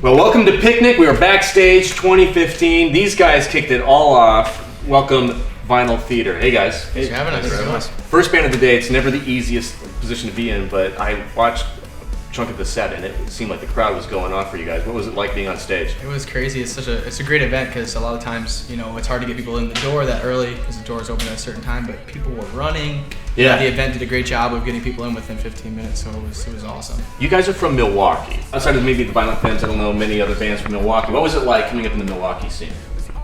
Well, welcome to Picnic. We are backstage 2015. These guys kicked it all off. Welcome, Vinyl Theater. Hey guys. Thanks for having us. First band of the day. It's never the easiest position to be in, but I watched a chunk of the set and it seemed like the crowd was going off for you guys. What was it like being on stage? It was crazy. It's a great event because a lot of times, it's hard to get people in the door that early because the doors open at a certain time, but people were running. Yeah. The event did a great job of getting people in within 15 minutes, so it was awesome. You guys are from Milwaukee. Outside of maybe the Violent Femmes, I don't know many other bands from Milwaukee. What was it like coming up in the Milwaukee scene?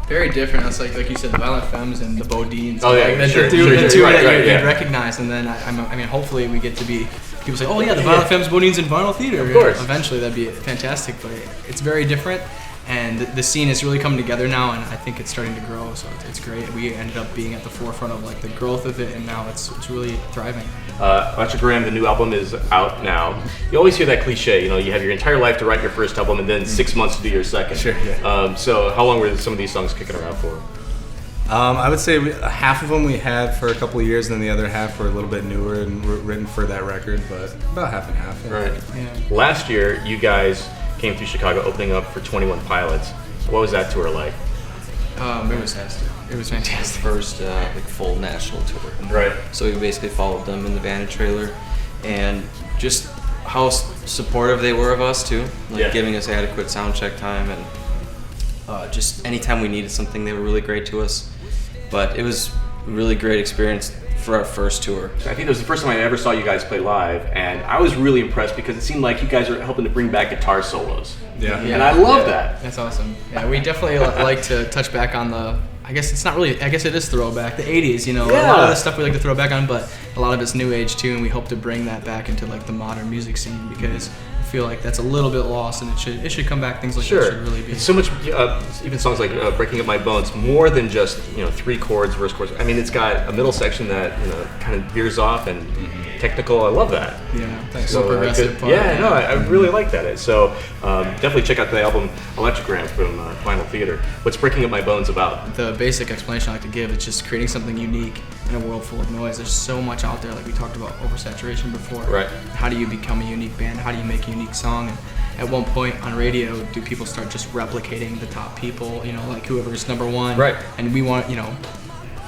Very different. It's like you said, the Violent Femmes and the Bodines. Oh yeah, the two that you'd recognize, and then I mean, hopefully we get to be. People say, oh yeah, the Violent Femmes, Bodines, and Vinyl Theater. Of course. Eventually, that'd be fantastic, but it's very different. And the scene is really coming together now, and I think it's starting to grow, so it's great. We ended up being at the forefront of like the growth of it, and now it's really thriving. Electrogram, the new album is out now. You always hear that cliche, you have your entire life to write your first album and then 6 months to do your second. Sure. Yeah. So how long were some of these songs kicking around for? I would say half of them we had for a couple of years, and then the other half were a little bit newer and were written for that record, but about half and half. Yeah. Right. Yeah. Last year, you guys came through Chicago opening up for 21 Pilots. What was that tour like? It was fantastic. It was fantastic. First full national tour. Right. So we basically followed them in the van and trailer, and just how supportive they were of us too, giving us adequate sound check time, and just anytime we needed something, they were really great to us. But it was a really great experience for our first tour. I think it was the first time I ever saw you guys play live, and I was really impressed because it seemed like you guys are helping to bring back guitar solos. Yeah. And I love that. That's awesome. Yeah, we definitely like to touch back on I guess it is throwback, the 80s, A lot of the stuff we like to throw back on, but a lot of it's new age too, and we hope to bring that back into like the modern music scene because I feel like that's a little bit lost, and it should come back. Things like that should really be. It's so much, even songs like Breaking Up My Bones, more than just, 3 chords, verse chords. I mean, it's got a middle section that, kind of veers off and technical. I love that. Yeah, thanks. So progressive part. I really like that. So definitely check out the album Electrogram from Vinyl Theater. What's Breaking Up My Bones about? The basic explanation I like to give is just creating something unique in a world full of noise. There's so much out there, like we talked about oversaturation before. Right. How do you become a unique band? How do you make a unique song? And at one point on radio, do people start just replicating the top people, like whoever's number one? Right. And we want,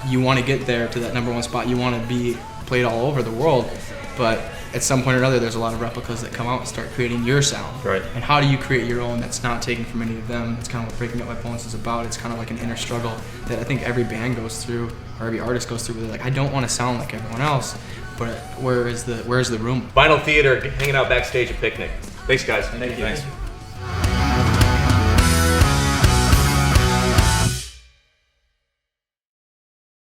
you want to get there to that number one spot. You want to be played all over the world, but at some point or another, there's a lot of replicas that come out and start creating your sound. Right. And how do you create your own that's not taken from any of them? That's kind of what Breaking Up My Bones is about. It's kind of like an inner struggle that I think every band goes through, or every artist goes through. Where they're like, I don't want to sound like everyone else, but where's the room? Vinyl Theater hanging out backstage at Picnic. Thanks, guys. Thank you. Thanks.